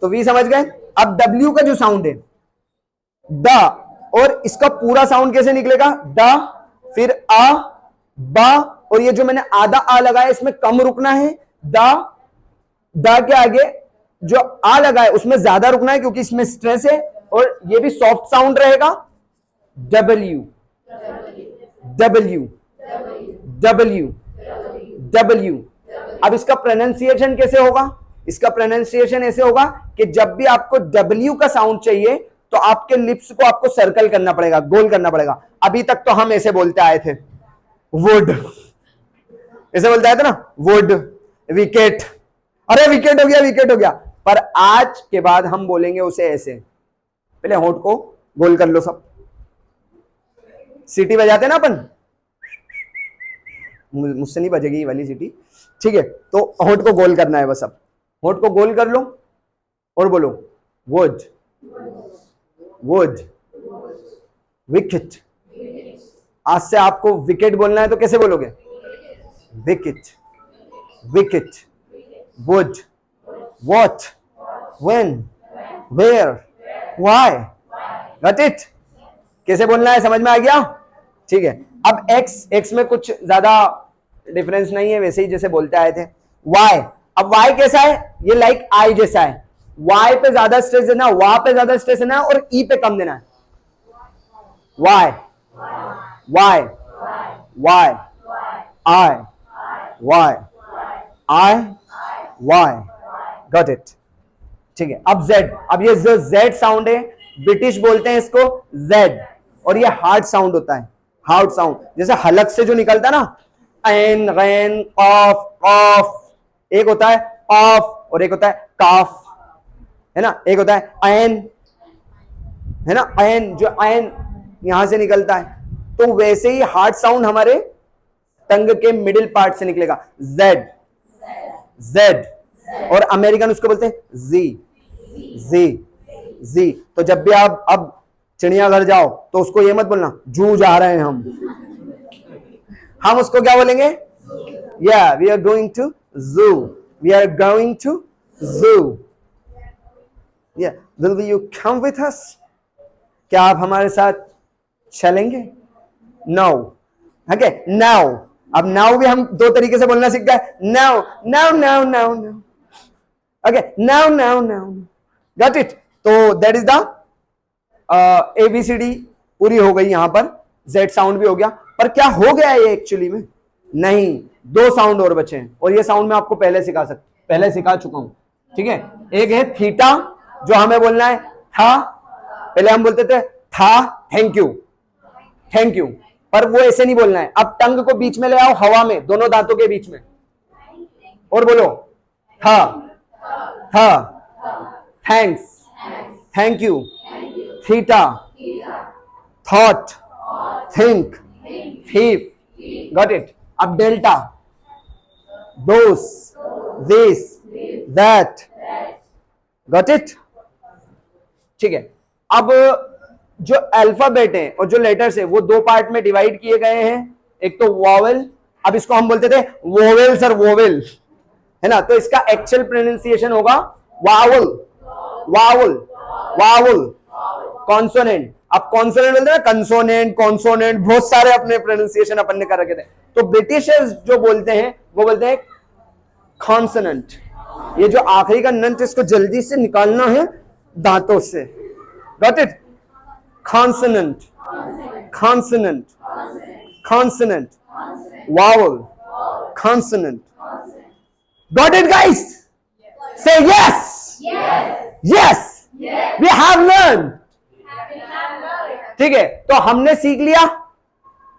तो वी समझ गए। अब W का जो साउंड है ड, और इसका पूरा साउंड कैसे निकलेगा, ड फिर आ बा, और ये जो मैंने आधा आ लगाया इसमें कम रुकना है, द के आगे जो आ लगा है उसमें ज्यादा रुकना है क्योंकि इसमें स्ट्रेस है, और ये भी सॉफ्ट साउंड रहेगा, डब्ल्यू डब्ल्यू डब्ल्यू डब्ल्यू। अब इसका प्रोनाउंसिएशन कैसे होगा, इसका प्रोनाउंसिएशन ऐसे होगा कि जब भी आपको डब्ल्यू का साउंड चाहिए तो आपके लिप्स को आपको सर्कल करना पड़ेगा, गोल करना पड़ेगा। अभी तक तो हम ऐसे बोलते आए थे, वुड ऐसे बोलते आए थे ना, वुड, विकेट, अरे विकेट हो गया, विकेट हो गया, पर आज के बाद हम बोलेंगे उसे ऐसे। पहले होंठ को गोल कर लो सब, सीटी बजाते ना अपन, मुझसे नहीं बजेगी ये वाली सीटी, ठीक है। तो होंठ को गोल करना है बस, अब होंठ को गोल कर लो और बोलो वुड वुड विकेट। आज से आपको विकेट बोलना है तो कैसे बोलोगे, wicket wicket, would, what, when, where, why, got it. कैसे बोलना है समझ में आ गया, ठीक है। अब एक्स में कुछ ज्यादा डिफरेंस नहीं है, वैसे ही जैसे बोलते आए थे। वाई, अब वाई कैसा है, ये लाइक आई जैसा है, वाई पे ज्यादा स्ट्रेस देना, वा पे ज्यादा स्ट्रेस देना और ई पे कम देना है। Y Y Y I Y I Y, got it, ठीक है। अब जेड, अब ये जो जेड साउंड है ब्रिटिश बोलते हैं इसको जेड, और ये हार्ड साउंड होता है, हार्ड साउंड, जैसे हलक से जो निकलता है ना, एन रैन ऑफ ऑफ, एक होता है ऑफ और एक होता है काफ, है ना, एक होता है एन, है ना, एन, जो एन यहां से निकलता है, तो वैसे ही हार्ड साउंड हमारे टंग के मिडिल पार्ट से निकलेगा, जेड जेड, और अमेरिकन उसको बोलते हैं जी जी जी। तो जब भी आप अब चिड़ियाघर जाओ तो उसको ये मत बोलना जू जा रहे हैं हम उसको क्या बोलेंगे, या वी आर गोइंग टू जू, वी आर गोइंग टू जू, या will you come with us, क्या आप हमारे साथ चलेंगे, नो, ओके नाउ। अब नाउ भी हम दो तरीके से बोलना सीख गए, now now now now now, okay now now now, got it. तो दैट इज द ABCD पूरी हो गई, यहां पर Z साउंड भी हो गया, पर क्या हो गया ये एक्चुअली में, नहीं, दो साउंड और बचे हैं, और ये साउंड मैं आपको पहले सिखा चुका हूं, ठीक है। एक है थीटा, जो हमें बोलना है था, पहले हम बोलते थे था थैंक यू, थैंक यू, पर वो ऐसे नहीं बोलना है। अब टंग को बीच में ले आओ, हवा में, दोनों दांतों के बीच में, और बोलो था था, thanks, thank you, theta, thought, think, thief, got it. अब delta, those, this, that, got it, ठीक है। अब जो अल्फाबेट है और जो लेटर्स है वो दो पार्ट में डिवाइड किए गए हैं, एक तो वॉवेल, अब इसको हम बोलते थे वोवेल सर, वोवेल, है ना, तो इसका एक्चुअल प्रोनाउंसिएशन होगा वावल वावल वावल, कॉन्सोनेंट। अब कॉन्सोनेंट बोलते हैं, कंसोनेंट, कॉन्सोनेंट, बहुत सारे अपने प्रोनाउंसिएशन अपन ने कर रखे थे। तो ब्रिटिशर्स जो बोलते हैं वो बोलते हैं कॉन्सोनेंट, ये जो आखिरी का नंट इसको जल्दी से निकालना है दांतों से, got it, consonant consonant consonant, vowel, consonant, got it guys, say yes yes, we have learn, ठीक है। तो हमने सीख लिया,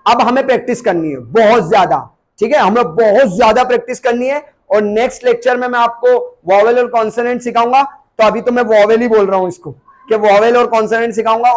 अब हमें प्रैक्टिस करनी है बहुत ज्यादा, ठीक है, हमें बहुत ज्यादा प्रैक्टिस करनी है, और नेक्स्ट लेक्चर में मैं आपको वॉवेल और कॉन्सोनेंट सिखाऊंगा। तो अभी तो मैं वॉवेल ही बोल रहा हूं इसको, कि वॉवेल और कॉन्सोनेंट सिखाऊंगा।